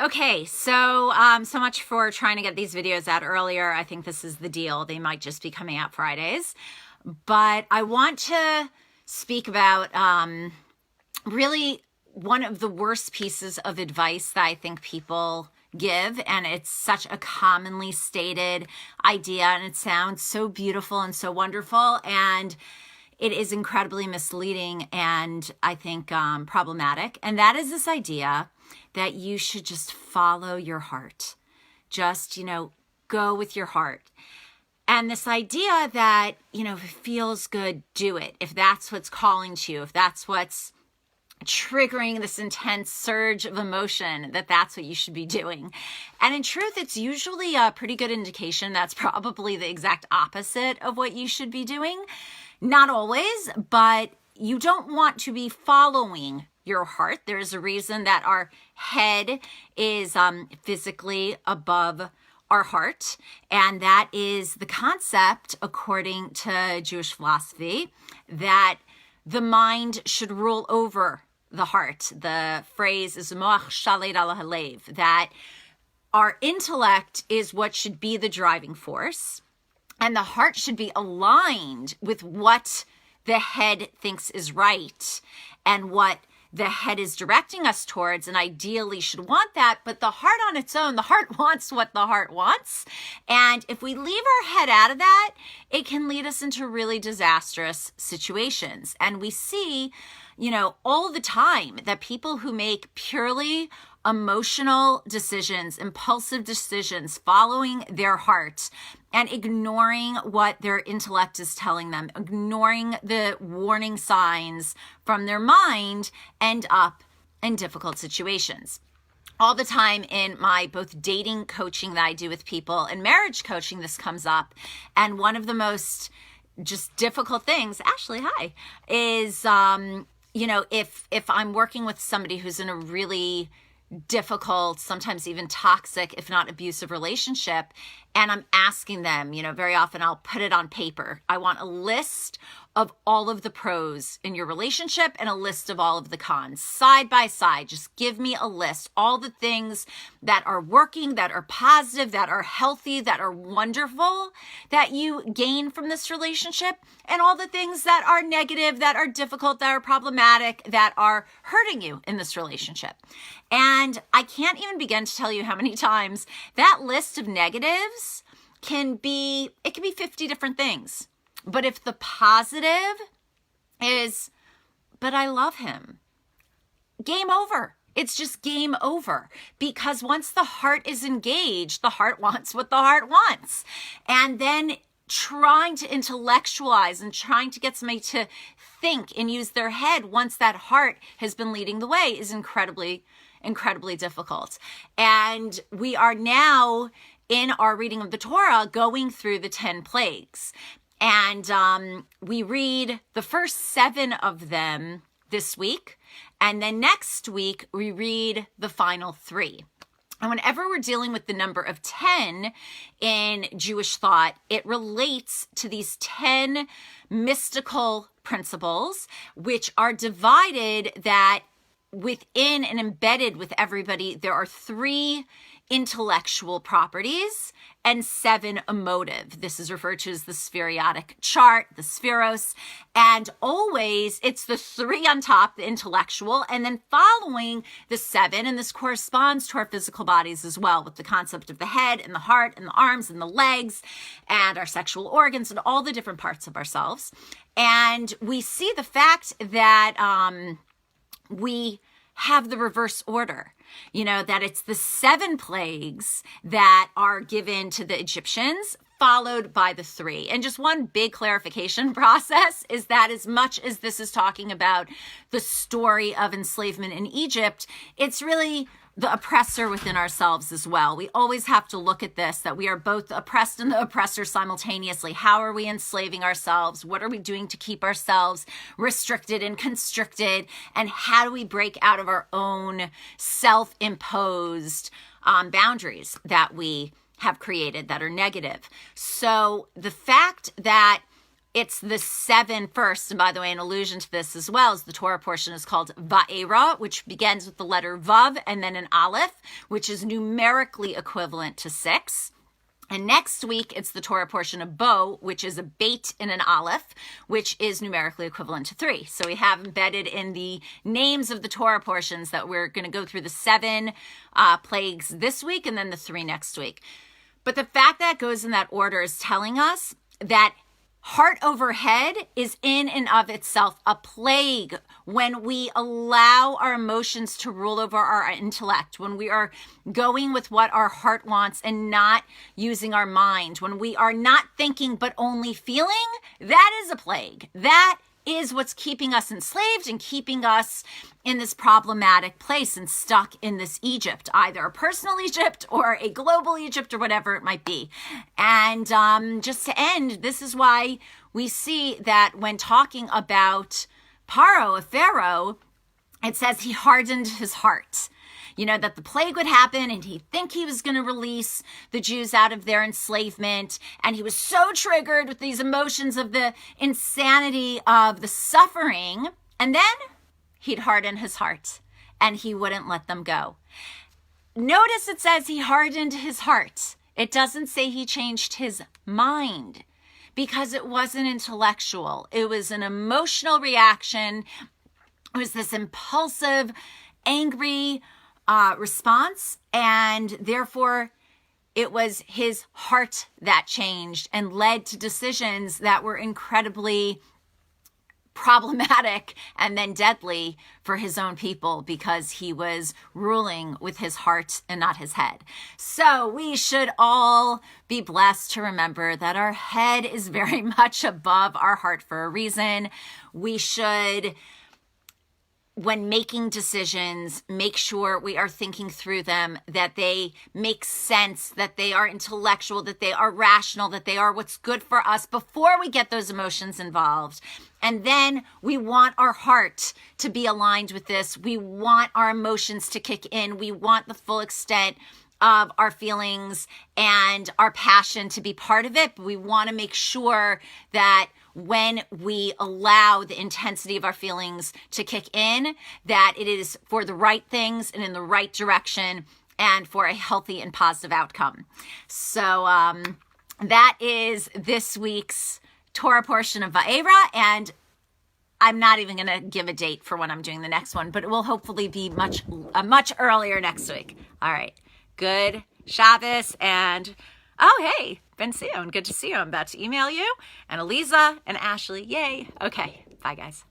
Okay, so so much for trying to get these videos out earlier. I think this is the deal. They might just be coming out Fridays. But I want to speak about really one of the worst pieces of advice that I think people give, and it's such a commonly stated idea, and it sounds so beautiful and so wonderful, and it is incredibly misleading and I think problematic. And that is this idea that you should just follow your heart. Just, go with your heart. And this idea that, if it feels good, do it. If that's what's calling to you, if that's what's triggering this intense surge of emotion, that's what you should be doing. And in truth, it's usually a pretty good indication that's probably the exact opposite of what you should be doing. Not always, but you don't want to be following your heart. There's a reason that our head is physically above our heart, and that is the concept, according to Jewish philosophy, that the mind should rule over the heart. The phrase is moach shaled al halev, that our intellect is what should be the driving force, and the heart should be aligned with what the head thinks is right and what the head is directing us towards, and ideally should want that. But the heart on its own, the heart wants what the heart wants. And if we leave our head out of that, it can lead us into really disastrous situations. And we see, all the time that people who make purely emotional decisions, impulsive decisions, following their heart and ignoring what their intellect is telling them, ignoring the warning signs from their mind, end up in difficult situations. All the time in my both dating coaching that I do with people and marriage coaching, this comes up. And one of the most just difficult things, Ashley, hi, is, if I'm working with somebody who's in a really difficult, sometimes even toxic, if not abusive relationship, and I'm asking them, very often I'll put it on paper. I want a list of all of the pros in your relationship and a list of all of the cons, side by side. Just give me a list, all the things that are working, that are positive, that are healthy, that are wonderful, that you gain from this relationship, and all the things that are negative, that are difficult, that are problematic, that are hurting you in this relationship. And I can't even begin to tell you how many times that list of negatives can be 50 different things. But if the positive is, but I love him, game over. It's just game over. Because once the heart is engaged, the heart wants what the heart wants. And then trying to intellectualize and trying to get somebody to think and use their head once that heart has been leading the way is incredibly difficult. And we are now in our reading of the Torah going through the 10 plagues. And we read the first 7 of them this week. And then next week, we read the final 3. And whenever we're dealing with the number of 10 in Jewish thought, it relates to these 10 mystical principles, which are divided that within and embedded with everybody, there are 3 intellectual properties and 7 emotive. This is referred to as the spheriotic chart, the spheros, and always it's the 3 on top, the intellectual, and then following the 7, and this corresponds to our physical bodies as well, with the concept of the head and the heart and the arms and the legs and our sexual organs and all the different parts of ourselves. And we see the fact that we have the reverse order, that it's the 7 plagues that are given to the Egyptians, followed by the 3. And just one big clarification process is that as much as this is talking about the story of enslavement in Egypt, it's really the oppressor within ourselves as well. We always have to look at this, that we are both the oppressed and the oppressor simultaneously. How are we enslaving ourselves? What are we doing to keep ourselves restricted and constricted? And how do we break out of our own self-imposed boundaries that we have created that are negative? So the fact that it's the 7 first. And by the way, an allusion to this as well is the Torah portion is called Va'era, which begins with the letter Vav and then an Aleph, which is numerically equivalent to 6. And next week, it's the Torah portion of Bo, which is a Beit and an Aleph, which is numerically equivalent to 3. So we have embedded in the names of the Torah portions that we're going to go through the 7 plagues this week and then the 3 next week. But the fact that it goes in that order is telling us that heart over head is in and of itself a plague when we allow our emotions to rule over our intellect, when we are going with what our heart wants and not using our mind, when we are not thinking but only feeling. That is a plague. That is what's keeping us enslaved and keeping us in this problematic place and stuck in this Egypt, either a personal Egypt or a global Egypt or whatever it might be. And just to end, this is why we see that when talking about Paro, a Pharaoh, it says he hardened his heart. You know, that the plague would happen and he'd think he was going to release the Jews out of their enslavement. And he was so triggered with these emotions of the insanity of the suffering. And then he'd harden his heart and he wouldn't let them go. Notice it says he hardened his heart. It doesn't say he changed his mind because it wasn't intellectual. It was an emotional reaction. It was this impulsive, angry response, and therefore it was his heart that changed and led to decisions that were incredibly problematic and then deadly for his own people because he was ruling with his heart and not his head. So we should all be blessed to remember that our head is very much above our heart for a reason. We should, when making decisions, make sure we are thinking through them, that they make sense, that they are intellectual, that they are rational, that they are what's good for us before we get those emotions involved. And then we want our heart to be aligned with this. We want our emotions to kick in. We want the full extent of our feelings and our passion to be part of it. But we want to make sure that when we allow the intensity of our feelings to kick in, that it is for the right things and in the right direction and for a healthy and positive outcome. So that is this week's Torah portion of Va'era, and I'm not even going to give a date for when I'm doing the next one, but it will hopefully be much earlier next week. All right. Good Shabbos, and oh, hey, Ben Sion, good to see you. I'm about to email you, and Eliza and Ashley, yay. Okay, bye guys.